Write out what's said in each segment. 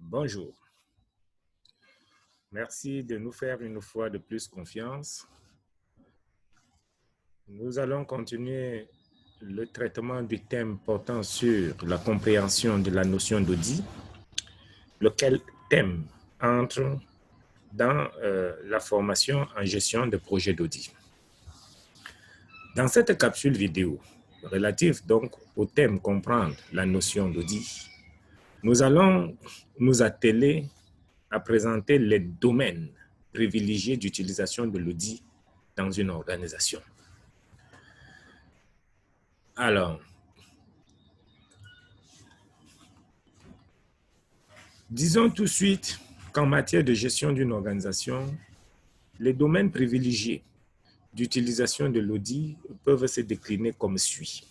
Bonjour. Merci de nous faire une fois de plus confiance. Nous allons continuer le traitement du thème portant sur la compréhension de la notion d'audit, lequel thème entre dans la formation en gestion de projets d'audit. Dans cette capsule vidéo, relative donc au thème comprendre la notion d'audit, nous allons nous atteler à présenter les domaines privilégiés d'utilisation de l'audit dans une organisation. Alors, disons tout de suite qu'en matière de gestion d'une organisation, les domaines privilégiés d'utilisation de l'audit peuvent se décliner comme suit.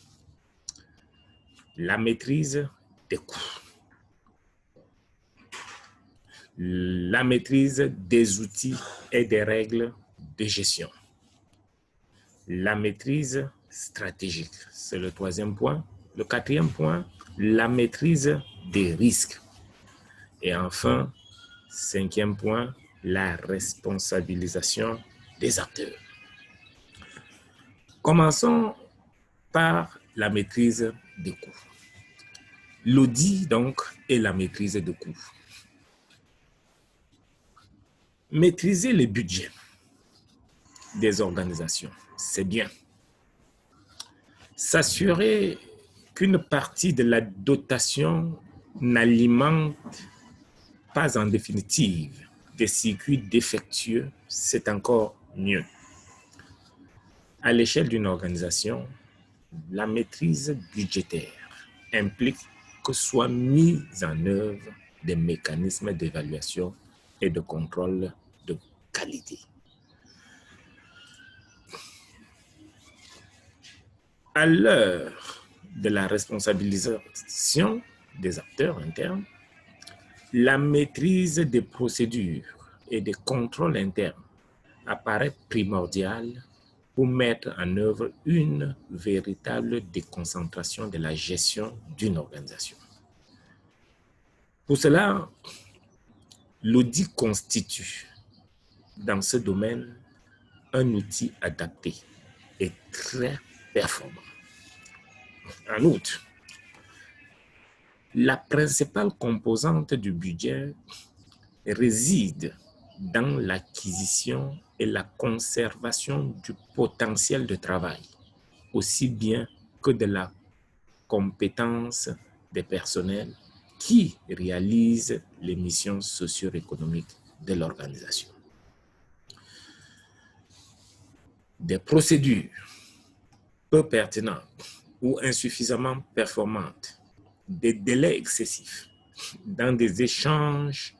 La maîtrise des coûts, la maîtrise des outils et des règles de gestion, la maîtrise stratégique, c'est le troisième point. Le quatrième point, la maîtrise des risques. Et enfin, cinquième point, la responsabilisation des acteurs. Commençons par la maîtrise des coûts. L'audit, donc, est la maîtrise des coûts. Maîtriser les budgets des organisations, c'est bien. S'assurer qu'une partie de la dotation n'alimente pas en définitive des circuits défectueux, c'est encore mieux. À l'échelle d'une organisation, la maîtrise budgétaire implique que soient mis en œuvre des mécanismes d'évaluation et de contrôle de qualité. À l'heure de la responsabilisation des acteurs internes, la maîtrise des procédures et des contrôles internes apparaît primordiale pour mettre en œuvre une véritable déconcentration de la gestion d'une organisation. Pour cela, l'audit constitue, dans ce domaine, un outil adapté et très performant. En outre, la principale composante du budget réside dans l'acquisition et la conservation du potentiel de travail, aussi bien que de la compétence des personnels qui réalisent les missions socio-économiques de l'organisation. Des procédures peu pertinentes ou insuffisamment performantes, des délais excessifs dans des échanges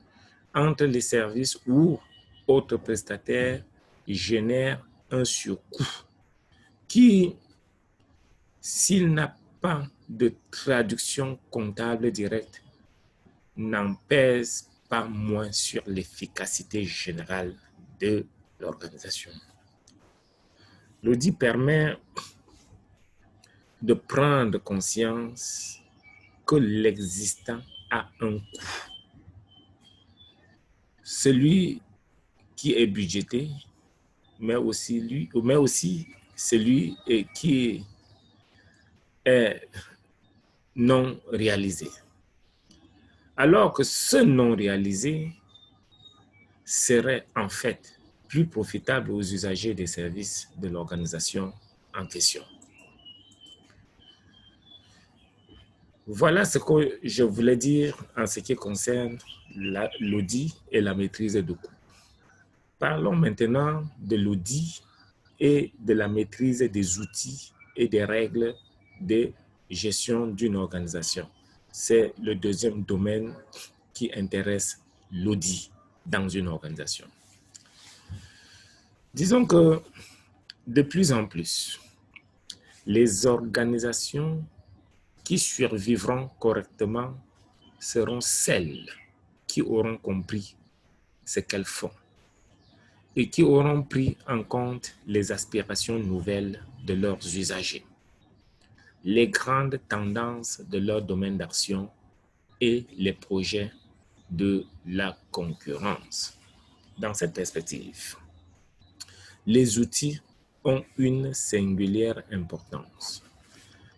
entre les services ou autres prestataires génèrent un surcoût qui, s'il n'a pas de traduction comptable directe, n'en pèse pas moins sur l'efficacité générale de l'organisation. L'audit permet de prendre conscience que l'existant a un coût. Celui qui est budgété, mais aussi celui qui est non réalisé. Alors que ce non réalisé serait en fait plus profitable aux usagers des services de l'organisation en question. Voilà ce que je voulais dire en ce qui concerne l'audit et la maîtrise de coûts. Parlons maintenant de l'audit et de la maîtrise des outils et des règles de gestion d'une organisation. C'est le deuxième domaine qui intéresse l'audit dans une organisation. Disons que de plus en plus, les organisations qui survivront correctement seront celles qui auront compris ce qu'elles font et qui auront pris en compte les aspirations nouvelles de leurs usagers, les grandes tendances de leur domaine d'action et les projets de la concurrence. Dans cette perspective, les outils ont une singulière importance.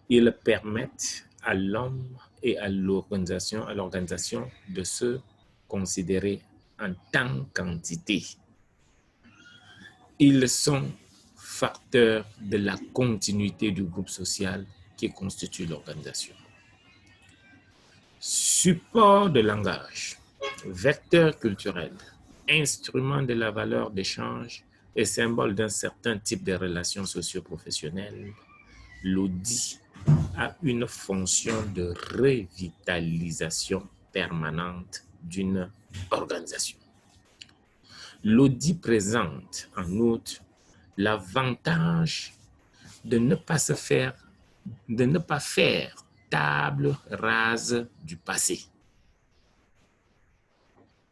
Ils permettent à l'homme et à l'organisation de se considérer en tant qu'entité. Ils sont facteurs de la continuité du groupe social qui constitue l'organisation. Support de langage, vecteur culturel, instrument de la valeur d'échange et symbole d'un certain type de relations socio-professionnelles, l'audit a une fonction de revitalisation permanente d'une organisation. L'audit présente en outre l'avantage de ne pas faire table rase du passé.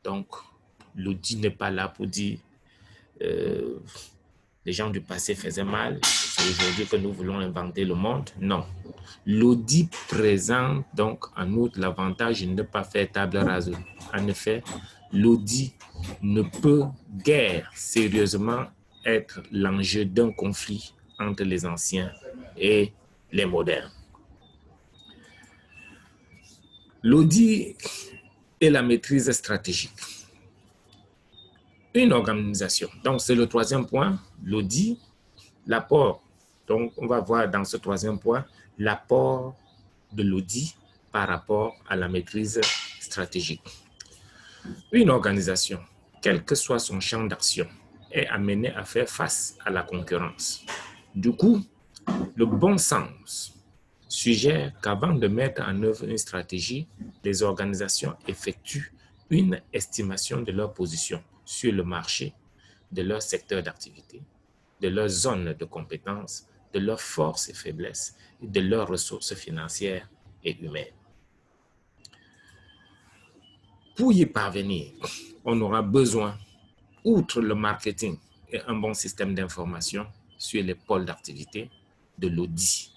Donc, l'audit n'est pas là pour dire les gens du passé faisaient mal, c'est aujourd'hui que nous voulons inventer le monde. Non. L'audit présente donc en outre l'avantage de ne pas faire table rase. En effet, l'audit ne peut guère sérieusement être l'enjeu d'un conflit entre les anciens et les modernes. L'audit et la maîtrise stratégique. Une organisation, donc c'est le troisième point, l'audit, l'apport. Donc on va voir dans ce troisième point l'apport de l'audit par rapport à la maîtrise stratégique. Une organisation, quel que soit son champ d'action, est amenée à faire face à la concurrence. Du coup, le bon sens suggère qu'avant de mettre en œuvre une stratégie, les organisations effectuent une estimation de leur position sur le marché, de leur secteur d'activité, de leur zone de compétences, de leurs forces et faiblesses, et de leurs ressources financières et humaines. Pour y parvenir, on aura besoin, outre le marketing et un bon système d'information sur les pôles d'activité, de l'audit,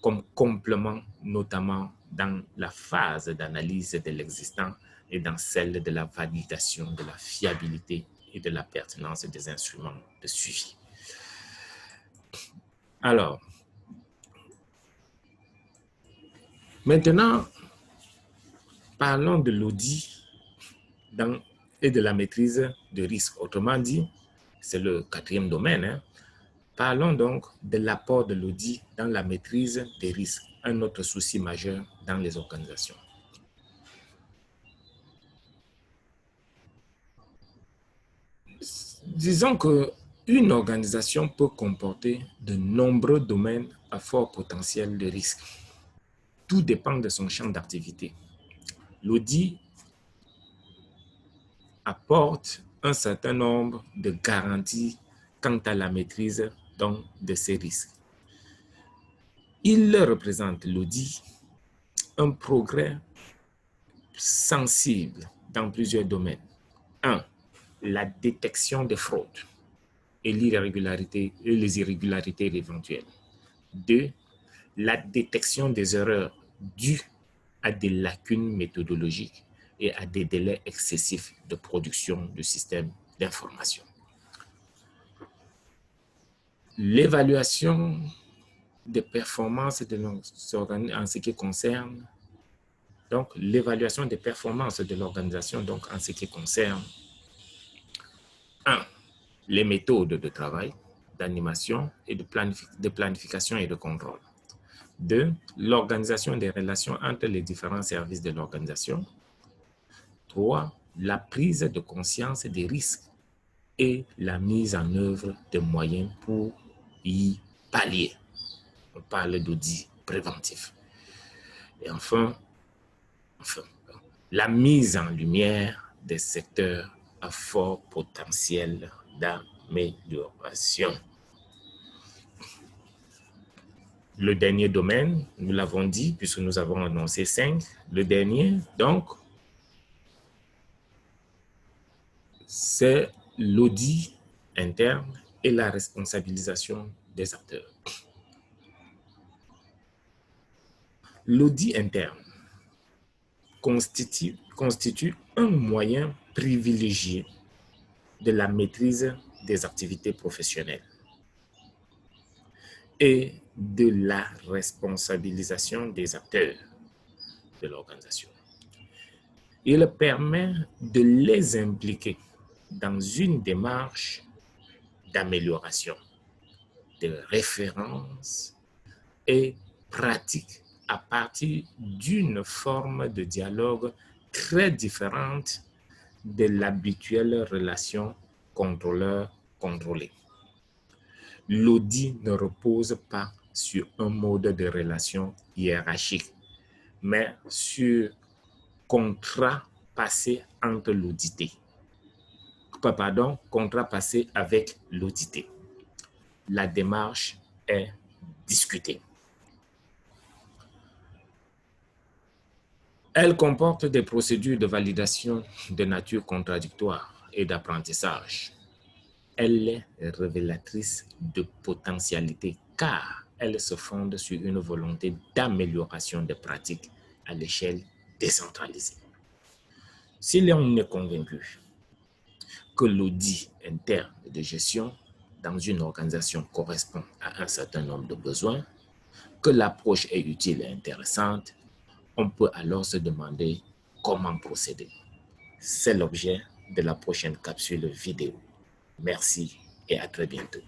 comme complément notamment dans la phase d'analyse de l'existant et dans celle de la validation de la fiabilité et de la pertinence des instruments de suivi. Alors, maintenant, parlons de l'audit et de la maîtrise de risque. Autrement dit, c'est le quatrième domaine. Hein. Parlons donc de l'apport de l'audit dans la maîtrise des risques, un autre souci majeur dans les organisations. Disons qu'une organisation peut comporter de nombreux domaines à fort potentiel de risque. Tout dépend de son champ d'activité. L'audit apporte un certain nombre de garanties quant à la maîtrise donc, de ces risques. Il représente, l'audit, un progrès sensible dans plusieurs domaines. 1. La détection des fraudes et les irrégularités éventuelles. 2. La détection des erreurs dues à des lacunes méthodologiques et à des délais excessifs de production de systèmes d'information. L'évaluation des performances de en ce qui concerne donc l'évaluation des performances de l'organisation donc en ce qui concerne 1. Les méthodes de travail, d'animation et de planification et de contrôle. 2. L'organisation des relations entre les différents services de l'organisation. 3. La prise de conscience des risques et la mise en œuvre de moyens pour y pallier. On parle d'audit préventif. Et enfin, la mise en lumière des secteurs à fort potentiel d'amélioration. Le dernier domaine, nous l'avons dit, puisque nous avons annoncé 5. Le dernier, donc, c'est l'audit interne et la responsabilisation des acteurs. L'audit interne constitue un moyen privilégié de la maîtrise des activités professionnelles et de la responsabilisation des acteurs de l'organisation. Il permet de les impliquer dans une démarche d'amélioration, de référence et pratique à partir d'une forme de dialogue très différente de l'habituelle relation contrôleur-contrôlé. L'audit ne repose pas sur un mode de relation hiérarchique, mais sur contrat passé entre l'audité. Contrat passé avec l'audité. La démarche est discutée. Elle comporte des procédures de validation de nature contradictoire et d'apprentissage. Elle est révélatrice de potentialité car elle se fonde sur une volonté d'amélioration des pratiques à l'échelle décentralisée. Si l'on est convaincu que l'audit interne de gestion dans une organisation correspond à un certain nombre de besoins, que l'approche est utile et intéressante, on peut alors se demander comment procéder. C'est l'objet de la prochaine capsule vidéo. Merci et à très bientôt.